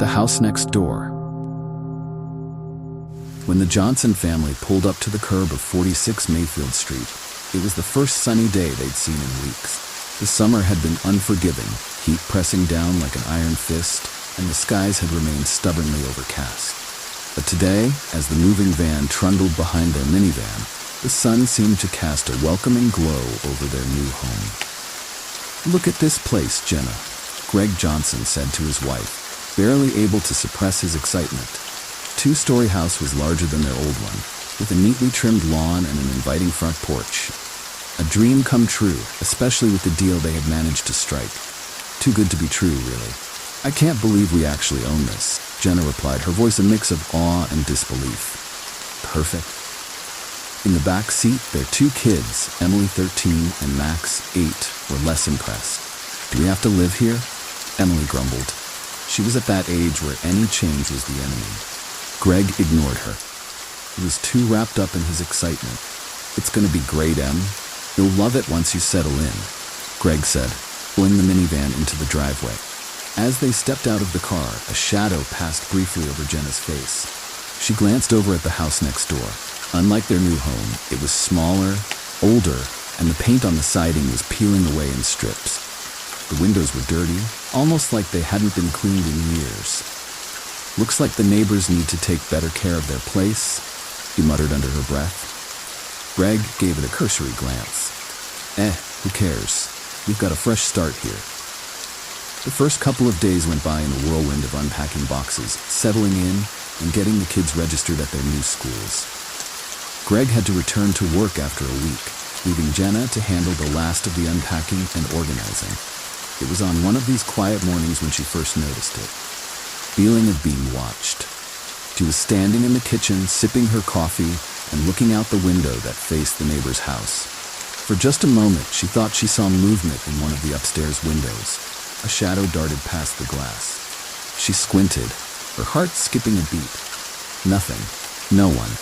the house next door. When the Johnson family pulled up to the curb of 46 Mayfield Street, it was the first sunny day they'd seen in weeks. The summer had been unforgiving, heat pressing down like an iron fist, and the skies had remained stubbornly overcast. But today, as the moving van trundled behind their minivan, the sun seemed to cast a welcoming glow over their new home. "Look at this place, Jenna," Greg Johnson said to his wife, barely able to suppress his excitement. Two-story house was larger than their old one, with a neatly trimmed lawn and an inviting front porch. A dream come true, especially with the deal they had managed to strike. Too good to be true, really. "I can't believe we actually own this," Jenna replied, her voice a mix of awe and disbelief. "Perfect." In the back seat, their two kids, Emily 13 and Max 8, were less impressed. "Do we have to live here?" Emily grumbled. She was at that age where any change was the enemy. Greg ignored her. He was too wrapped up in his excitement. "It's going to be great, Em. You'll love it once you settle in," Greg said, pulling the minivan into the driveway. As they stepped out of the car, a shadow passed briefly over Jenna's face. She glanced over at the house next door. Unlike their new home, it was smaller, older, and the paint on the siding was peeling away in strips. The windows were dirty, almost like they hadn't been cleaned in years. "Looks like the neighbors need to take better care of their place," she muttered under her breath. Greg gave it a cursory glance. Who cares? We've got a fresh start here." The first couple of days went by in a whirlwind of unpacking boxes, settling in, and getting the kids registered at their new schools. Greg had to return to work after a week, leaving Jenna to handle the last of the unpacking and organizing. It was on one of these quiet mornings when she first noticed it. Feeling of being watched. She was standing in the kitchen, sipping her coffee and looking out the window that faced the neighbor's house. For just a moment, she thought she saw movement in one of the upstairs windows. A shadow darted past the glass. She squinted, her heart skipping a beat. Nothing. No one.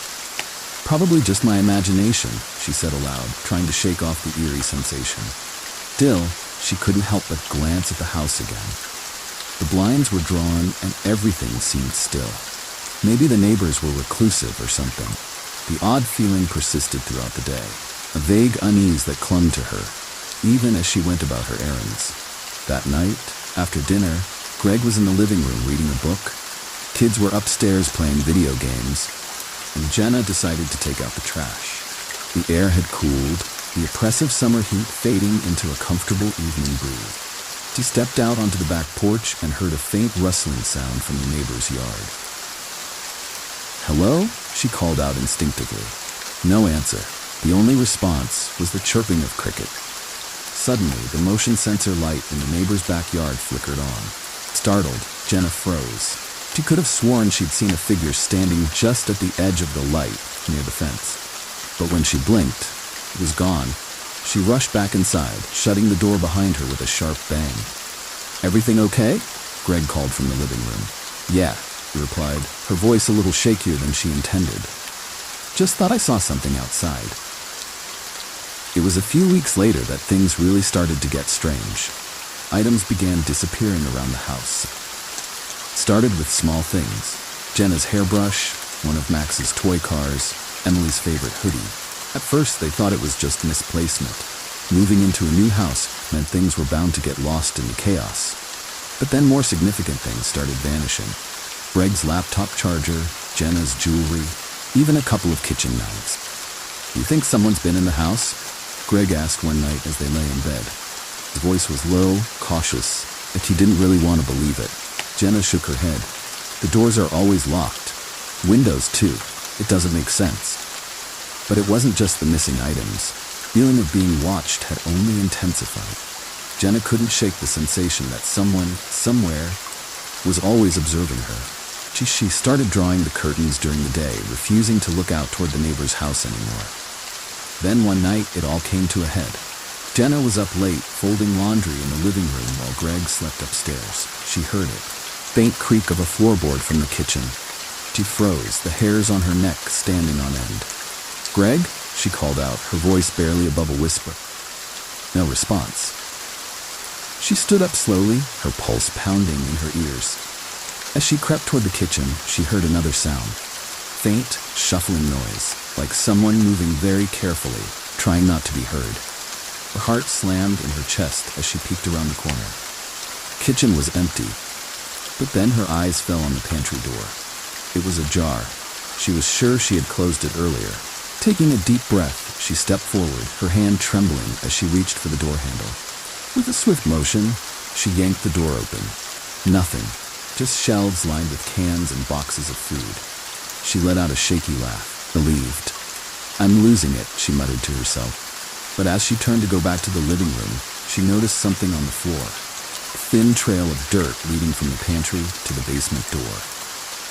"Probably just my imagination," she said aloud, trying to shake off the eerie sensation. Still, she couldn't help but glance at the house again. The blinds were drawn and everything seemed still. Maybe the neighbors were reclusive or something. The odd feeling persisted throughout the day, a vague unease that clung to her, even as she went about her errands. That night, after dinner, Greg was in the living room reading a book. Kids were upstairs playing video games, and Jenna decided to take out the trash. The air had cooled, the oppressive summer heat fading into a comfortable evening breeze. She stepped out onto the back porch and heard a faint rustling sound from the neighbor's yard. "Hello?" she called out instinctively. No answer. The only response was the chirping of cricket. Suddenly, the motion sensor light in the neighbor's backyard flickered on. Startled, Jenna froze. She could have sworn she'd seen a figure standing just at the edge of the light near the fence. But when she blinked, it was gone. She rushed back inside, shutting the door behind her with a sharp bang. "Everything okay?" Greg called from the living room. "Yeah," she replied, her voice a little shakier than she intended. "Just thought I saw something outside." It was a few weeks later that things really started to get strange. Items began disappearing around the house. It started with small things. Jenna's hairbrush, one of Max's toy cars, Emily's favorite hoodie. At first, they thought it was just misplacement. Moving into a new house meant things were bound to get lost in the chaos. But then more significant things started vanishing. Greg's laptop charger, Jenna's jewelry, even a couple of kitchen knives. "You think someone's been in the house?" Greg asked one night as they lay in bed. His voice was low, cautious, like he didn't really want to believe it. Jenna shook her head. "The doors are always locked. Windows, too. It doesn't make sense." But it wasn't just the missing items. The feeling of being watched had only intensified. Jenna couldn't shake the sensation that someone, somewhere, was always observing her. She started drawing the curtains during the day, refusing to look out toward the neighbor's house anymore. Then one night, it all came to a head. Jenna was up late, folding laundry in the living room while Greg slept upstairs. She heard it. Faint creak of a floorboard from the kitchen. She froze, the hairs on her neck standing on end. "Greg?" she called out, her voice barely above a whisper. No response. She stood up slowly, her pulse pounding in her ears. As she crept toward the kitchen, she heard another sound. Faint, shuffling noise, like someone moving very carefully, trying not to be heard. Her heart slammed in her chest as she peeked around the corner. Kitchen was empty, but then her eyes fell on the pantry door. It was ajar. She was sure she had closed it earlier. Taking a deep breath, she stepped forward, her hand trembling as she reached for the door handle. With a swift motion, she yanked the door open. Nothing, just shelves lined with cans and boxes of food. She let out a shaky laugh, relieved. "I'm losing it," she muttered to herself. But as she turned to go back to the living room, she noticed something on the floor. A thin trail of dirt leading from the pantry to the basement door.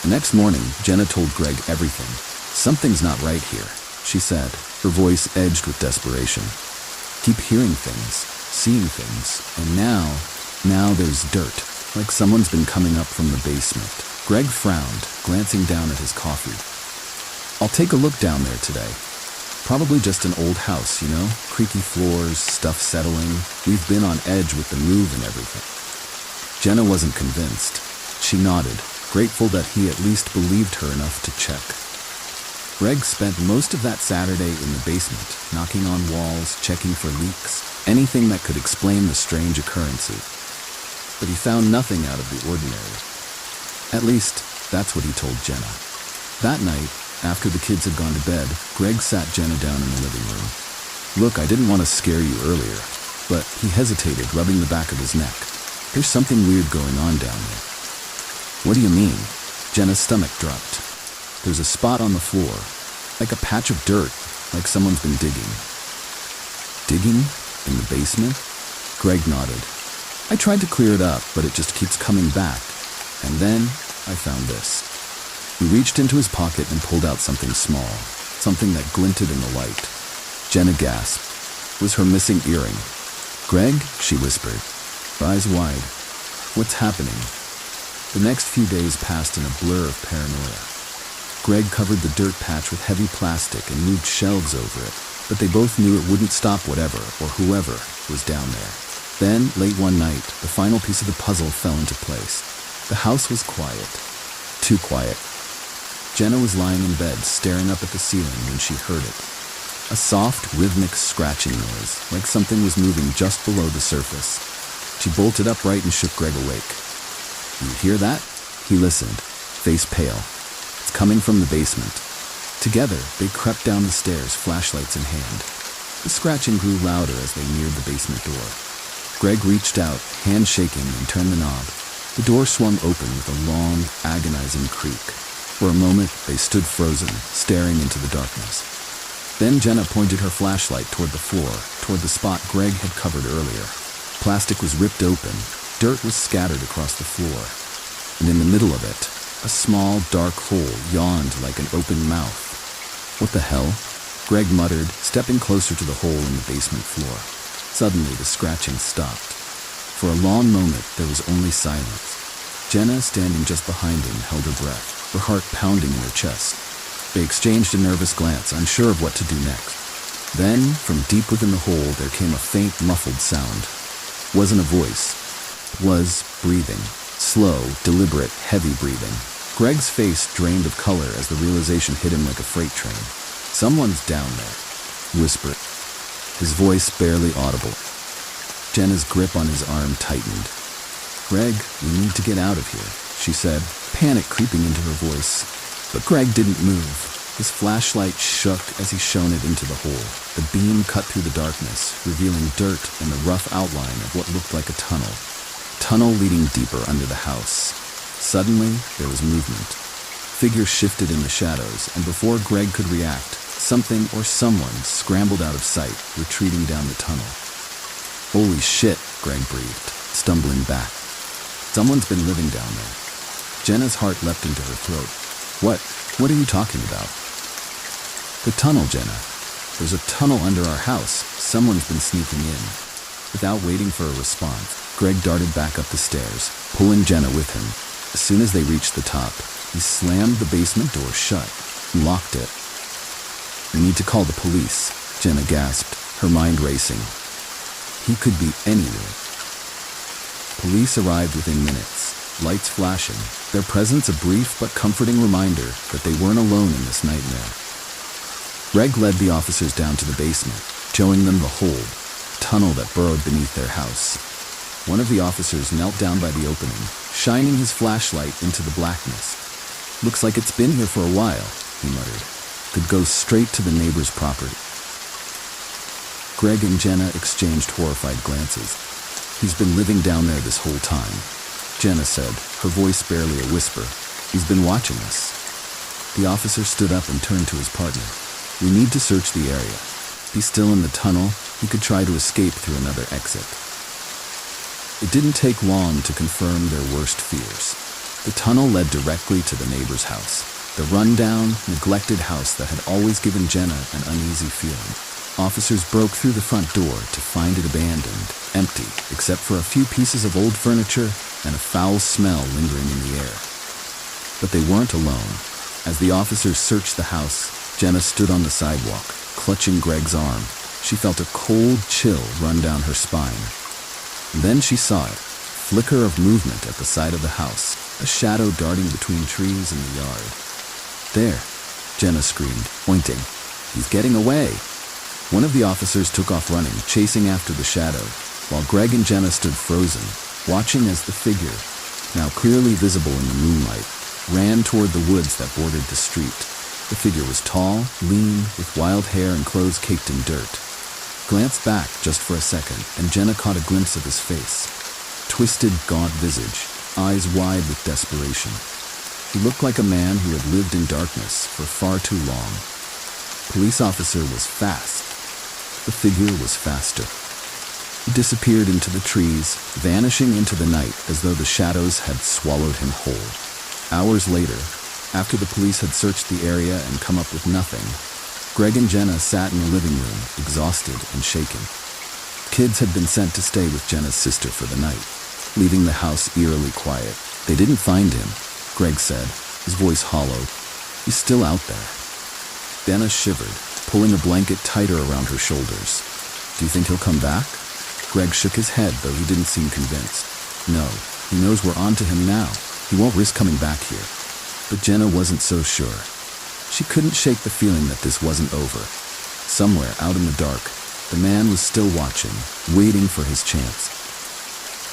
The next morning, Jenna told Greg everything. "Something's not right here," she said, her voice edged with desperation. "Keep hearing things, seeing things, and now there's dirt, like someone's been coming up from the basement." Greg frowned, glancing down at his coffee. "I'll take a look down there today. Probably just an old house, you know? Creaky floors, stuff settling. We've been on edge with the move and everything." Jenna wasn't convinced. She nodded, grateful that he at least believed her enough to check. Greg spent most of that Saturday in the basement, knocking on walls, checking for leaks, anything that could explain the strange occurrences. But he found nothing out of the ordinary. At least, that's what he told Jenna. That night, after the kids had gone to bed, Greg sat Jenna down in the living room. "Look, I didn't want to scare you earlier," but he hesitated, rubbing the back of his neck. "There's something weird going on down there." "What do you mean?" Jenna's stomach dropped. "There's a spot on the floor, like a patch of dirt, like someone's been digging." "Digging? In the basement?" Greg nodded. "I tried to clear it up, but it just keeps coming back. And then I found this." He reached into his pocket and pulled out something small, something that glinted in the light. Jenna gasped. It was her missing earring. "Greg," she whispered, her eyes wide. "What's happening?" The next few days passed in a blur of paranoia. Greg covered the dirt patch with heavy plastic and moved shelves over it, but they both knew it wouldn't stop whatever or whoever was down there. Then, late one night, the final piece of the puzzle fell into place. The house was quiet. Too quiet. Jenna was lying in bed, staring up at the ceiling when she heard it. A soft, rhythmic scratching noise, like something was moving just below the surface. She bolted upright and shook Greg awake. "You hear that?" He listened, face pale. "It's coming from the basement." Together, they crept down the stairs, flashlights in hand. The scratching grew louder as they neared the basement door. Greg reached out, hand shaking, and turned the knob. The door swung open with a long, agonizing creak. For a moment, they stood frozen, staring into the darkness. Then Jenna pointed her flashlight toward the floor, toward the spot Greg had covered earlier. Plastic was ripped open, dirt was scattered across the floor, and in the middle of it, a small, dark hole yawned like an open mouth. "What the hell?" Greg muttered, stepping closer to the hole in the basement floor. Suddenly, the scratching stopped. For a long moment, there was only silence. Jenna, standing just behind him, held her breath, her heart pounding in her chest. They exchanged a nervous glance, unsure of what to do next. Then, from deep within the hole, there came a faint, muffled sound. It wasn't a voice. It was breathing. Slow, deliberate, heavy breathing. Greg's face drained of color as the realization hit him like a freight train. "Someone's down there," he whispered, his voice barely audible. Jenna's grip on his arm tightened. "Greg, we need to get out of here," she said, panic creeping into her voice. But Greg didn't move. His flashlight shook as he shone it into the hole. The beam cut through the darkness, revealing dirt and the rough outline of what looked like a tunnel leading deeper under the house. Suddenly, there was movement. Figures shifted in the shadows, and before Greg could react, something or someone scrambled out of sight, retreating down the tunnel. "Holy shit," Greg breathed, stumbling back. "Someone's been living down there." Jenna's heart leapt into her throat. What are you talking about?" "The tunnel, Jenna. There's a tunnel under our house. Someone's been sneaking in." Without waiting for a response, Greg darted back up the stairs, pulling Jenna with him. As soon as they reached the top, he slammed the basement door shut and locked it. "We need to call the police," Jenna gasped, her mind racing. He could be anywhere. Police arrived within minutes. lights flashing, their presence a brief but comforting reminder that they weren't alone in this nightmare. Greg led the officers down to the basement, showing them the hold, tunnel that burrowed beneath their house. One of the officers knelt down by the opening, shining his flashlight into the blackness. "Looks like it's been here for a while," he muttered. "Could go straight to the neighbor's property." Greg and Jenna exchanged horrified glances. "He's been living down there this whole time," Jenna said, her voice barely a whisper. "He's been watching us." The officer stood up and turned to his partner. "We need to search the area. He's still in the tunnel. He could try to escape through another exit." It didn't take long to confirm their worst fears. The tunnel led directly to the neighbor's house, the rundown, neglected house that had always given Jenna an uneasy feeling. Officers broke through the front door to find it abandoned, empty, except for a few pieces of old furniture and a foul smell lingering in the air. But they weren't alone. As the officers searched the house, Jenna stood on the sidewalk, clutching Greg's arm. She felt a cold chill run down her spine. Then she saw it, flicker of movement at the side of the house, a shadow darting between trees in the yard. "There," Jenna screamed, pointing. "He's getting away." One of the officers took off running, chasing after the shadow, while Greg and Jenna stood frozen, watching as the figure, now clearly visible in the moonlight, ran toward the woods that bordered the street. The figure was tall, lean, with wild hair and clothes caked in dirt. Glanced back just for a second, and Jenna caught a glimpse of his face. Twisted, gaunt visage, eyes wide with desperation. He looked like a man who had lived in darkness for far too long. Police officer was fast. The figure was faster. He disappeared into the trees, vanishing into the night as though the shadows had swallowed him whole. Hours later, after the police had searched the area and come up with nothing, Greg and Jenna sat in the living room, exhausted and shaken. Kids had been sent to stay with Jenna's sister for the night, leaving the house eerily quiet. "They didn't find him," Greg said, his voice hollow. "He's still out there." Jenna shivered, pulling a blanket tighter around her shoulders. "Do you think he'll come back?" Greg shook his head, though he didn't seem convinced. "No, he knows we're on to him now. He won't risk coming back here." But Jenna wasn't so sure. She couldn't shake the feeling that this wasn't over. Somewhere out in the dark, the man was still watching, waiting for his chance.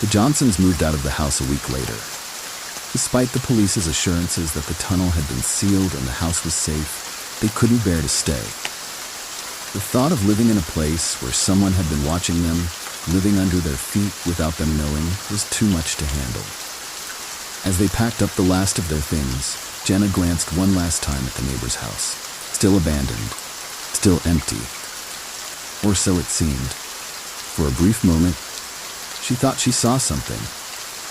The Johnsons moved out of the house a week later. Despite the police's assurances that the tunnel had been sealed and the house was safe, they couldn't bear to stay. The thought of living in a place where someone had been watching them, living under their feet without them knowing, was too much to handle. As they packed up the last of their things, Jenna glanced one last time at the neighbor's house. Still abandoned, still empty. Or so it seemed. For a brief moment, she thought she saw something.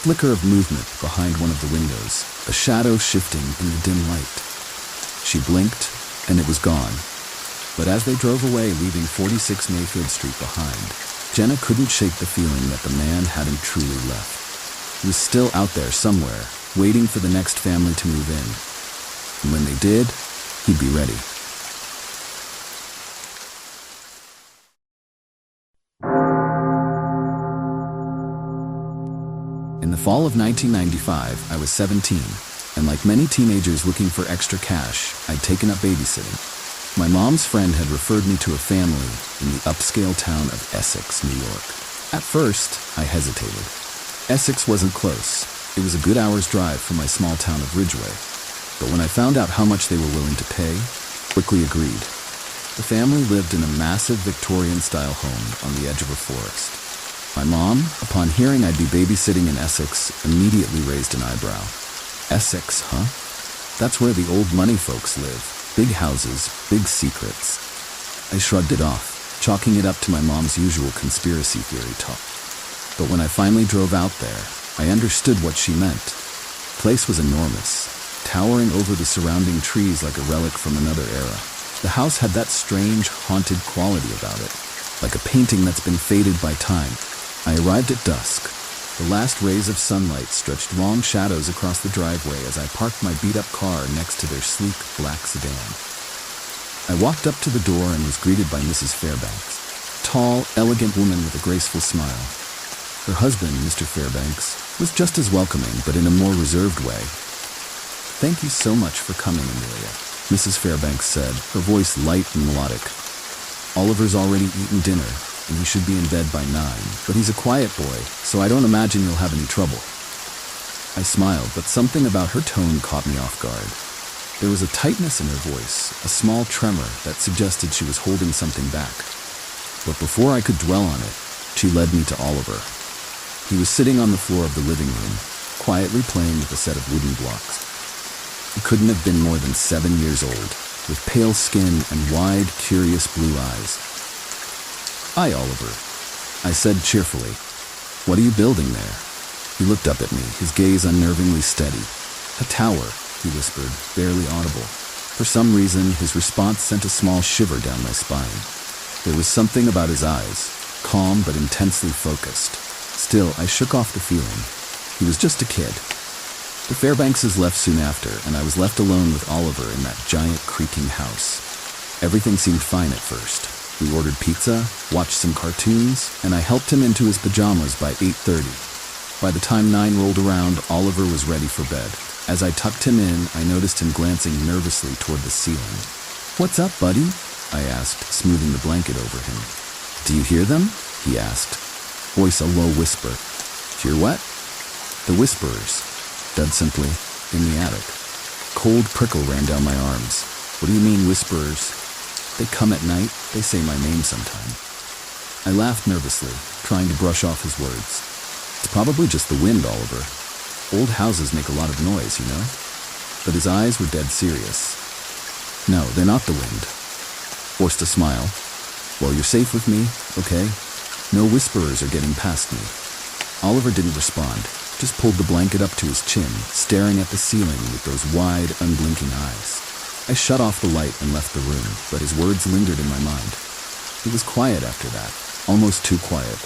Flicker of movement behind one of the windows, a shadow shifting in the dim light. She blinked, and it was gone. But as they drove away, leaving 46 Mayfield Street behind, Jenna couldn't shake the feeling that the man hadn't truly left. He was still out there somewhere, waiting for the next family to move in. And when they did, he'd be ready. In the fall of 1995, I was 17, and like many teenagers looking for extra cash, I'd taken up babysitting. My mom's friend had referred me to a family in the upscale town of Essex, New York. At first, I hesitated. Essex wasn't close. It was a good hour's drive from my small town of Ridgeway. But when I found out how much they were willing to pay, quickly agreed. The family lived in a massive Victorian-style home on the edge of a forest. My mom, upon hearing I'd be babysitting in Essex, immediately raised an eyebrow. Essex, huh? That's where the old money folks live. Big houses, big secrets. I shrugged it off, chalking it up to my mom's usual conspiracy theory talk. But when I finally drove out there, I understood what she meant. The place was enormous, towering over the surrounding trees like a relic from another era. The house had that strange, haunted quality about it, like a painting that's been faded by time. I arrived at dusk. The last rays of sunlight stretched long shadows across the driveway as I parked my beat-up car next to their sleek black sedan. I walked up to the door and was greeted by Mrs. Fairbanks, a tall, elegant woman with a graceful smile. Her husband, Mr. Fairbanks, was just as welcoming, but in a more reserved way. "Thank you so much for coming, Amelia," Mrs. Fairbanks said, her voice light and melodic. "Oliver's already eaten dinner, and he should be in bed by 9, but he's a quiet boy, so I don't imagine you'll have any trouble." I smiled, but something about her tone caught me off guard. There was a tightness in her voice, a small tremor that suggested she was holding something back. But before I could dwell on it, she led me to Oliver. He was sitting on the floor of the living room, quietly playing with a set of wooden blocks. He couldn't have been more than 7 years old, with pale skin and wide, curious blue eyes. "Hi, Oliver," I said cheerfully. "What are you building there?" He looked up at me, his gaze unnervingly steady. "A tower," he whispered, barely audible. For some reason, his response sent a small shiver down my spine. There was something about his eyes, calm but intensely focused. Still, I shook off the feeling. He was just a kid. The Fairbankses left soon after, and I was left alone with Oliver in that giant creaking house. Everything seemed fine at first. We ordered pizza, watched some cartoons, and I helped him into his pajamas by 8:30. By the time 9 rolled around, Oliver was ready for bed. As I tucked him in, I noticed him glancing nervously toward the ceiling. "What's up, buddy?" I asked, smoothing the blanket over him. "Do you hear them?" he asked, voice a low whisper. "Hear what?" "The whisperers," dead simply, "in the attic." Cold prickle ran down my arms. "What do you mean, whisperers?" "They come at night. They say my name sometime." I laughed nervously, trying to brush off his words. "It's probably just the wind, Oliver. Old houses make a lot of noise, you know?" But his eyes were dead serious. "No, they're not the wind." Forced a smile. "Well, you're safe with me, okay? No whisperers are getting past me." Oliver didn't respond, just pulled the blanket up to his chin, staring at the ceiling with those wide, unblinking eyes. I shut off the light and left the room, but his words lingered in my mind. It was quiet after that, almost too quiet.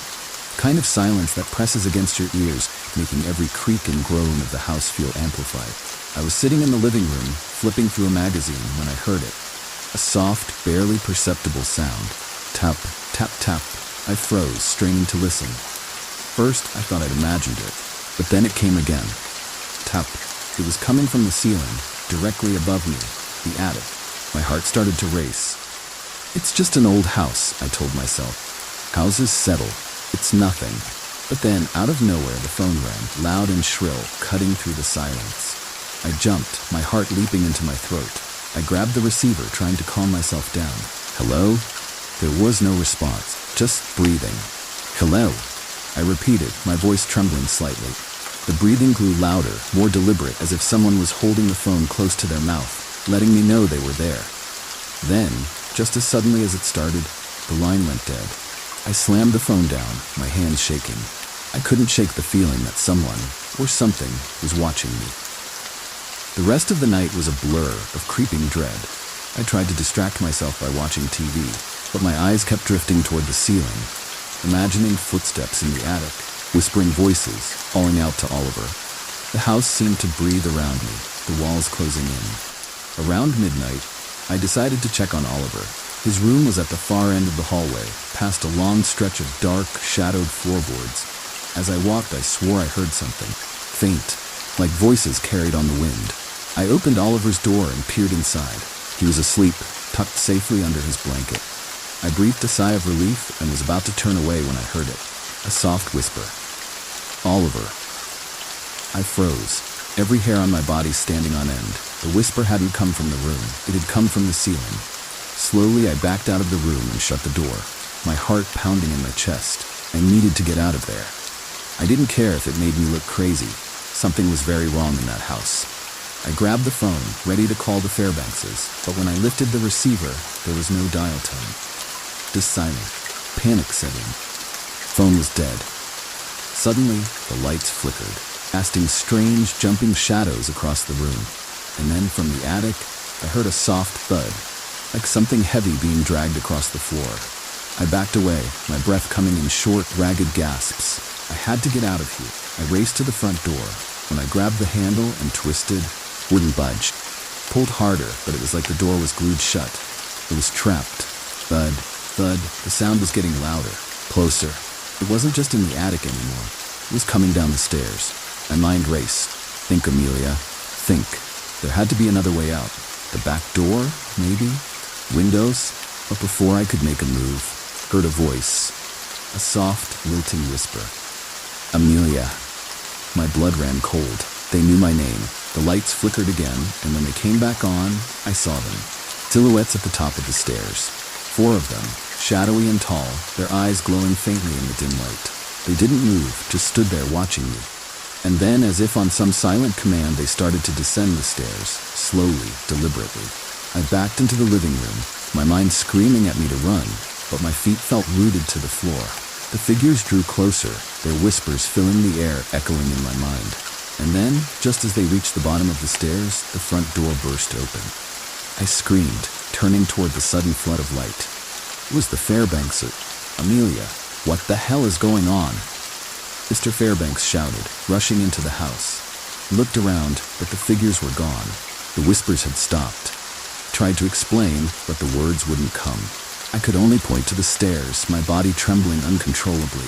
Kind of silence that presses against your ears, making every creak and groan of the house feel amplified. I was sitting in the living room, flipping through a magazine, when I heard it. A soft, barely perceptible sound. Tap, tap, tap. I froze, straining to listen. First, I thought I'd imagined it, but then it came again. Tap. It was coming from the ceiling, directly above me, the attic. My heart started to race. "It's just an old house," I told myself. "Houses settle. It's nothing." But then, out of nowhere, the phone rang, loud and shrill, cutting through the silence. I jumped, my heart leaping into my throat. I grabbed the receiver, trying to calm myself down. "Hello?" There was no response, just breathing. "Hello?" I repeated, my voice trembling slightly. The breathing grew louder, more deliberate, as if someone was holding the phone close to their mouth, letting me know they were there. Then, just as suddenly as it started, the line went dead. I slammed the phone down, my hands shaking. I couldn't shake the feeling that someone, or something, was watching me. The rest of the night was a blur of creeping dread. I tried to distract myself by watching TV, but my eyes kept drifting toward the ceiling, imagining footsteps in the attic, whispering voices, calling out to Oliver. The house seemed to breathe around me, the walls closing in. Around midnight, I decided to check on Oliver. His room was at the far end of the hallway, past a long stretch of dark, shadowed floorboards. As I walked, I swore I heard something, faint, like voices carried on the wind. I opened Oliver's door and peered inside. He was asleep, tucked safely under his blanket. I breathed a sigh of relief and was about to turn away when I heard it, a soft whisper. "Oliver." I froze, every hair on my body standing on end. The whisper hadn't come from the room, it had come from the ceiling. Slowly, I backed out of the room and shut the door, my heart pounding in my chest. I needed to get out of there. I didn't care if it made me look crazy. Something was very wrong in that house. I grabbed the phone, ready to call the Fairbankses, but when I lifted the receiver, there was no dial tone. Just silent. Panic set in. Phone was dead. Suddenly, the lights flickered, casting strange, jumping shadows across the room. And then, from the attic, I heard a soft thud, like something heavy being dragged across the floor. I backed away, my breath coming in short, ragged gasps. I had to get out of here. I raced to the front door. When I grabbed the handle and twisted, wouldn't budge. Pulled harder, but it was like the door was glued shut. It was trapped. Thud, thud. The sound was getting louder, closer. It wasn't just in the attic anymore. It was coming down the stairs. My mind raced. Think, Amelia. Think. There had to be another way out. The back door, maybe? Windows? But before I could make a move, heard a voice. A soft, lilting whisper. Amelia. My blood ran cold. They knew my name. The lights flickered again, and when they came back on, I saw them. Silhouettes at the top of the stairs. 4 of them, shadowy and tall, their eyes glowing faintly in the dim light. They didn't move, just stood there watching me. And then, as if on some silent command, they started to descend the stairs, slowly, deliberately. I backed into the living room, my mind screaming at me to run, but my feet felt rooted to the floor. The figures drew closer, their whispers filling the air, echoing in my mind. And then, just as they reached the bottom of the stairs, the front door burst open. I screamed, turning toward the sudden flood of light. It was the Fairbankses. Amelia, what the hell is going on? Mr. Fairbanks shouted, rushing into the house. He looked around, but the figures were gone. The whispers had stopped. Tried to explain, but the words wouldn't come. I could only point to the stairs, my body trembling uncontrollably.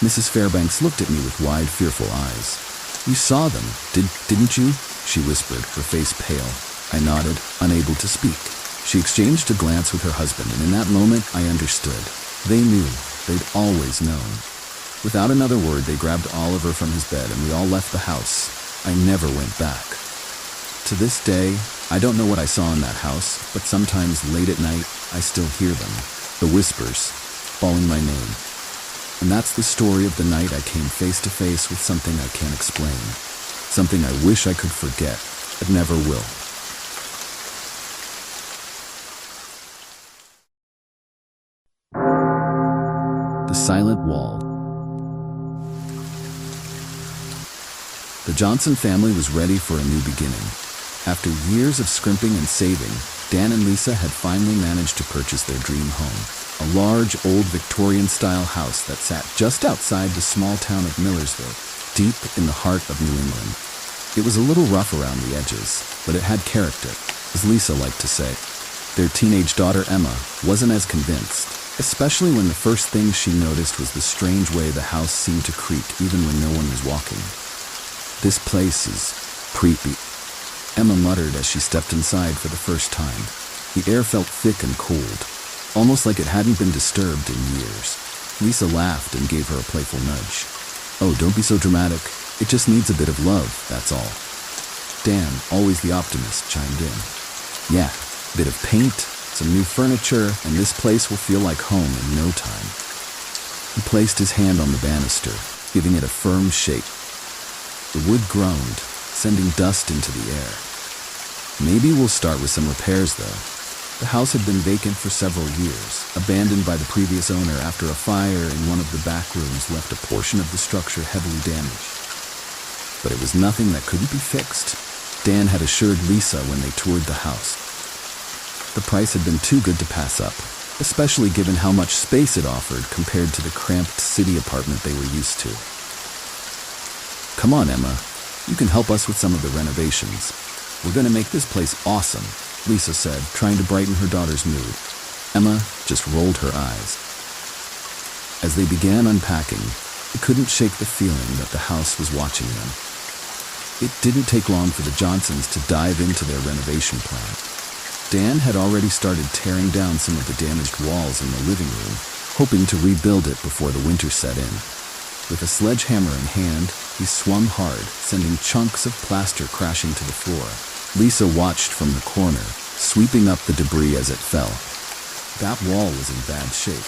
Mrs. Fairbanks looked at me with wide, fearful eyes. You saw them, didn't you? She whispered, her face pale. I nodded, unable to speak. She exchanged a glance with her husband, and in that moment, I understood. They knew. They'd always known. Without another word, they grabbed Oliver from his bed, and we all left the house. I never went back. To this day, I don't know what I saw in that house, but sometimes late at night, I still hear them. The whispers, calling my name. And that's the story of the night I came face to face with something I can't explain. Something I wish I could forget, but never will. The Silent Wall. The Johnson family was ready for a new beginning. After years of scrimping and saving, Dan and Lisa had finally managed to purchase their dream home. A large, old Victorian-style house that sat just outside the small town of Millersville, deep in the heart of New England. It was a little rough around the edges, but it had character, as Lisa liked to say. Their teenage daughter, Emma, wasn't as convinced, especially when the first thing she noticed was the strange way the house seemed to creak even when no one was walking. This place is creepy, Emma muttered as she stepped inside for the first time. The air felt thick and cold, almost like it hadn't been disturbed in years. Lisa laughed and gave her a playful nudge. Oh, don't be so dramatic. It just needs a bit of love, that's all. Dan, always the optimist, chimed in. Yeah, a bit of paint, some new furniture, and this place will feel like home in no time. He placed his hand on the banister, giving it a firm shake. The wood groaned, sending dust into the air. Maybe we'll start with some repairs, though. The house had been vacant for several years, abandoned by the previous owner after a fire in one of the back rooms left a portion of the structure heavily damaged. But it was nothing that couldn't be fixed. Dan had assured Lisa when they toured the house. The price had been too good to pass up, especially given how much space it offered compared to the cramped city apartment they were used to. Come on, Emma. You can help us with some of the renovations. We're going to make this place awesome, Lisa said, trying to brighten her daughter's mood. Emma just rolled her eyes. As they began unpacking, they couldn't shake the feeling that the house was watching them. It didn't take long for the Johnsons to dive into their renovation plan. Dan had already started tearing down some of the damaged walls in the living room, hoping to rebuild it before the winter set in. With a sledgehammer in hand, he swung hard, sending chunks of plaster crashing to the floor. Lisa watched from the corner, sweeping up the debris as it fell. That wall was in bad shape,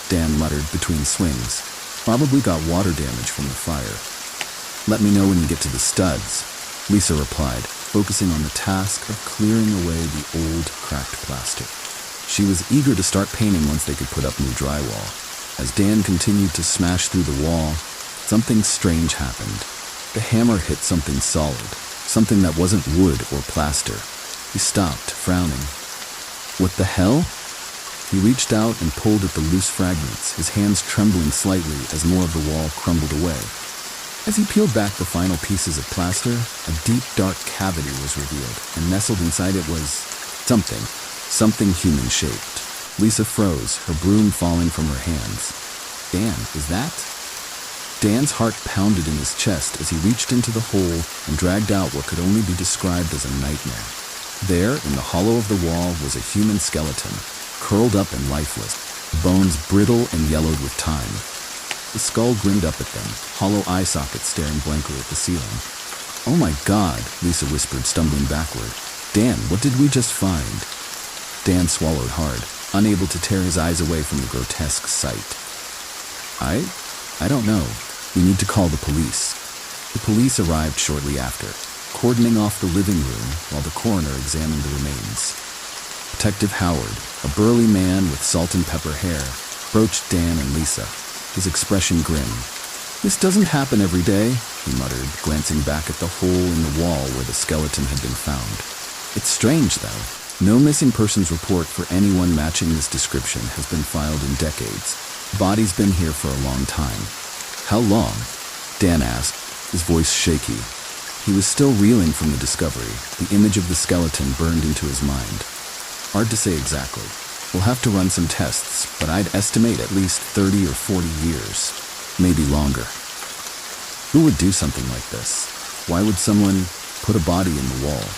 Dan muttered between swings. Probably got water damage from the fire. Let me know when you get to the studs, Lisa replied, focusing on the task of clearing away the old, cracked plaster. She was eager to start painting once they could put up new drywall. As Dan continued to smash through the wall, something strange happened. The hammer hit something solid, something that wasn't wood or plaster. He stopped, frowning. What the hell? He reached out and pulled at the loose fragments, his hands trembling slightly as more of the wall crumbled away. As he peeled back the final pieces of plaster, a deep, dark cavity was revealed, and nestled inside it was something human-shaped. Lisa froze, her broom falling from her hands. Dan, is that? Dan's heart pounded in his chest as he reached into the hole and dragged out what could only be described as a nightmare. There, in the hollow of the wall, was a human skeleton, curled up and lifeless, bones brittle and yellowed with time. The skull grinned up at them, hollow eye sockets staring blankly at the ceiling. "Oh my God," Lisa whispered, stumbling backward. "Dan, what did we just find?" Dan swallowed hard, unable to tear his eyes away from the grotesque sight. I don't know. We need to call the police." The police arrived shortly after, cordoning off the living room while the coroner examined the remains. Detective Howard, a burly man with salt and pepper hair, approached Dan and Lisa, his expression grim. "This doesn't happen every day," he muttered, glancing back at the hole in the wall where the skeleton had been found. "It's strange, though. No missing persons report for anyone matching this description has been filed in decades. The body's been here for a long time." "How long?" Dan asked, his voice shaky. He was still reeling from the discovery, the image of the skeleton burned into his mind. "Hard to say exactly. We'll have to run some tests, but I'd estimate at least 30 or 40 years. Maybe longer." Who would do something like this? Why would someone put a body in the wall?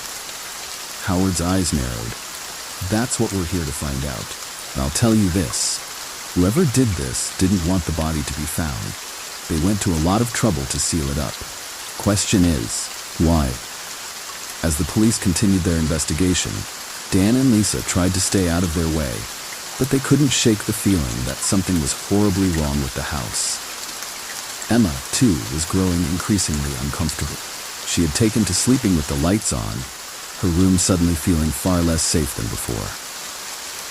Howard's eyes narrowed. "That's what we're here to find out. And I'll tell you this. Whoever did this didn't want the body to be found. They went to a lot of trouble to seal it up. Question is, why?" As the police continued their investigation, Dan and Lisa tried to stay out of their way, but they couldn't shake the feeling that something was horribly wrong with the house. Emma, too, was growing increasingly uncomfortable. She had taken to sleeping with the lights on, her room suddenly feeling far less safe than before.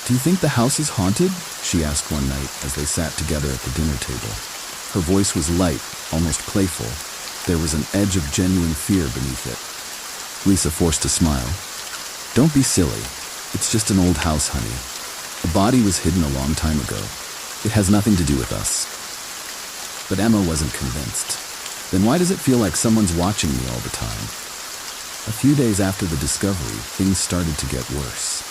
"Do you think the house is haunted?" she asked one night as they sat together at the dinner table. Her voice was light, almost playful. There was an edge of genuine fear beneath it. Lisa forced a smile. "Don't be silly. It's just an old house, honey. The body was hidden a long time ago. It has nothing to do with us." But Emma wasn't convinced. "Then why does it feel like someone's watching me all the time?" A few days after the discovery, things started to get worse.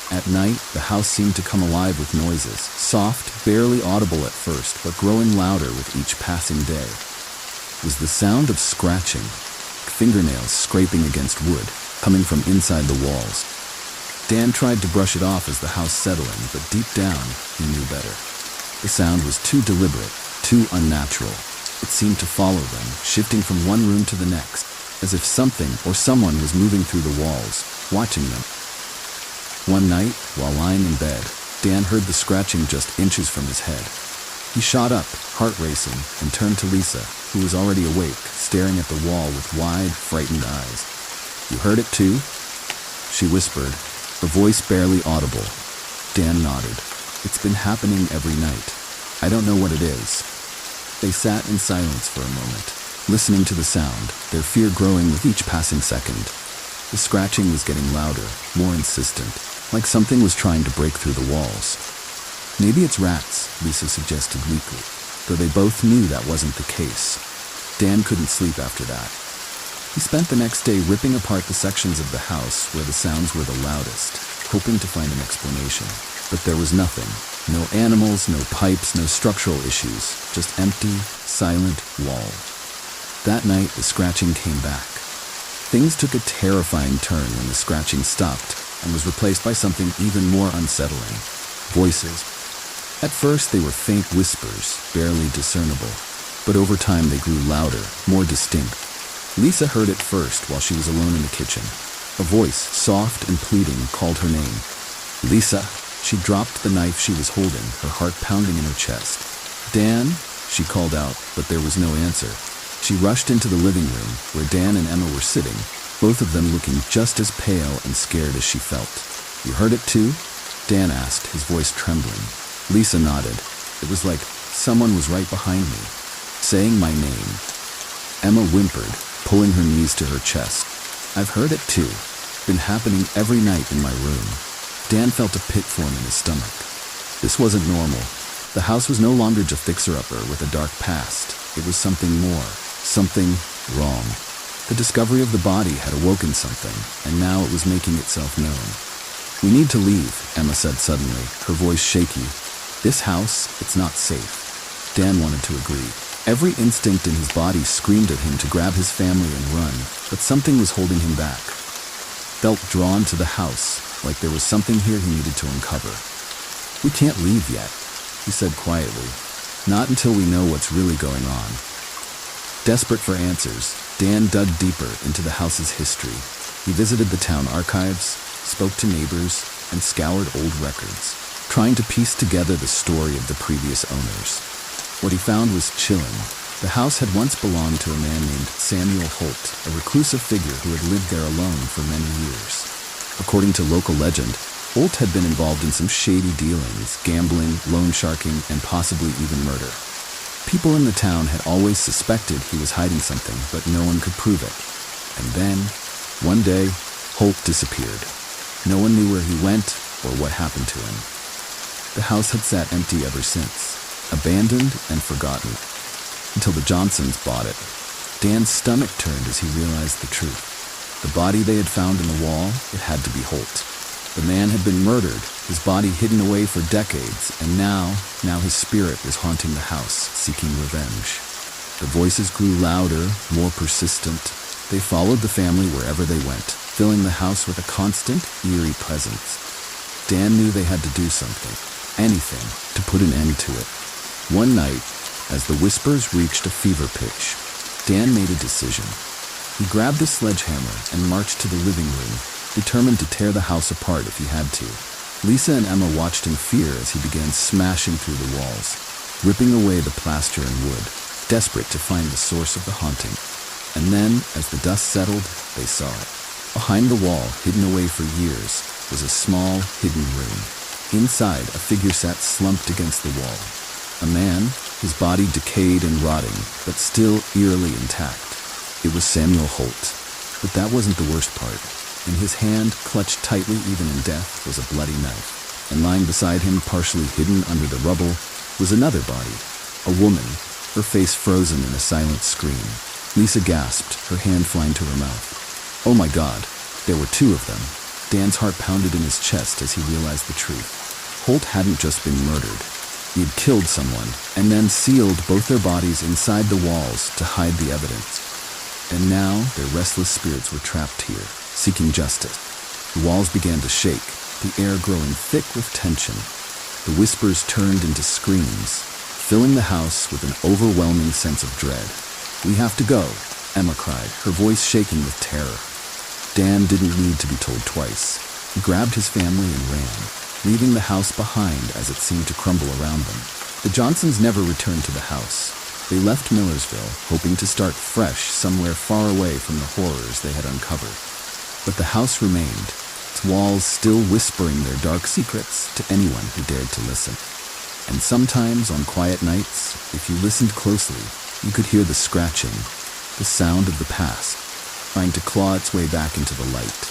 At night, the house seemed to come alive with noises, soft, barely audible at first, but growing louder with each passing day. It was the sound of scratching, fingernails scraping against wood, coming from inside the walls. Dan tried to brush it off as the house settled in, but deep down, he knew better. The sound was too deliberate, too unnatural. It seemed to follow them, shifting from one room to the next, as if something or someone was moving through the walls, watching them. One night, while lying in bed, Dan heard the scratching just inches from his head. He shot up, heart racing, and turned to Lisa, who was already awake, staring at the wall with wide, frightened eyes. "You heard it too?" she whispered, her voice barely audible. Dan nodded. "It's been happening every night. I don't know what it is." They sat in silence for a moment, listening to the sound, their fear growing with each passing second. The scratching was getting louder, more insistent, like something was trying to break through the walls. "Maybe it's rats," Lisa suggested weakly, though they both knew that wasn't the case. Dan couldn't sleep after that. He spent the next day ripping apart the sections of the house where the sounds were the loudest, hoping to find an explanation. But there was nothing. No animals, no pipes, no structural issues, just empty, silent wall. That night, the scratching came back. Things took a terrifying turn when the scratching stopped and was replaced by something even more unsettling. Voices. At first, they were faint whispers, barely discernible, but over time they grew louder, more distinct. Lisa heard it first while she was alone in the kitchen. A voice, soft and pleading, called her name. "Lisa." She dropped the knife she was holding, her heart pounding in her chest. "Dan?" she called out, but there was no answer. She rushed into the living room, where Dan and Emma were sitting, both of them looking just as pale and scared as she felt. "You heard it too?" Dan asked, his voice trembling. Lisa nodded. It was like someone was right behind me, saying my name. Emma whimpered, pulling her knees to her chest. "I've heard it too. Been happening every night in my room." Dan felt a pit form in his stomach. This wasn't normal. The house was no longer just fixer-upper with a dark past. It was something more, something wrong. The discovery of the body had awoken something, and now it was making itself known. "We need to leave," Emma said suddenly, her voice shaky. "This house, it's not safe." Dan wanted to agree. Every instinct in his body screamed at him to grab his family and run, but something was holding him back. Felt drawn to the house, like there was something here he needed to uncover. "We can't leave yet," he said quietly. "Not until we know what's really going on." Desperate for answers, Dan dug deeper into the house's history. He visited the town archives, spoke to neighbors, and scoured old records, trying to piece together the story of the previous owners. What he found was chilling. The house had once belonged to a man named Samuel Holt, a reclusive figure who had lived there alone for many years. According to local legend, Holt had been involved in some shady dealings, gambling, loan sharking, and possibly even murder. People in the town had always suspected he was hiding something, but no one could prove it. And then, one day, Holt disappeared. No one knew where he went or what happened to him. The house had sat empty ever since, abandoned and forgotten, until the Johnsons bought it. Dan's stomach turned as he realized the truth. The body they had found in the wall, it had to be Holt. The man had been murdered, his body hidden away for decades, and now his spirit was haunting the house, seeking revenge. The voices grew louder, more persistent. They followed the family wherever they went, filling the house with a constant, eerie presence. Dan knew they had to do something, anything, to put an end to it. One night, as the whispers reached a fever pitch, Dan made a decision. He grabbed a sledgehammer and marched to the living room, determined to tear the house apart if he had to. Lisa and Emma watched in fear as he began smashing through the walls, ripping away the plaster and wood, desperate to find the source of the haunting. And then, as the dust settled, they saw it. Behind the wall, hidden away for years, was a small, hidden room. Inside, a figure sat slumped against the wall. A man, his body decayed and rotting, but still eerily intact. It was Samuel Holt. But that wasn't the worst part. In his hand, clutched tightly even in death, was a bloody knife. And lying beside him, partially hidden under the rubble, was another body. A woman, her face frozen in a silent scream. Lisa gasped, her hand flying to her mouth. Oh my God, there were two of them. Dan's heart pounded in his chest as he realized the truth. Holt hadn't just been murdered. He had killed someone, and then sealed both their bodies inside the walls to hide the evidence. And now, their restless spirits were trapped here, seeking justice. The walls began to shake, the air growing thick with tension. The whispers turned into screams, filling the house with an overwhelming sense of dread. "We have to go," Emma cried, her voice shaking with terror. Dan didn't need to be told twice. He grabbed his family and ran, leaving the house behind as it seemed to crumble around them. The Johnsons never returned to the house. They left Millersville, hoping to start fresh somewhere far away from the horrors they had uncovered. But the house remained, its walls still whispering their dark secrets to anyone who dared to listen. And sometimes, on quiet nights, if you listened closely, you could hear the scratching, the sound of the past, trying to claw its way back into the light.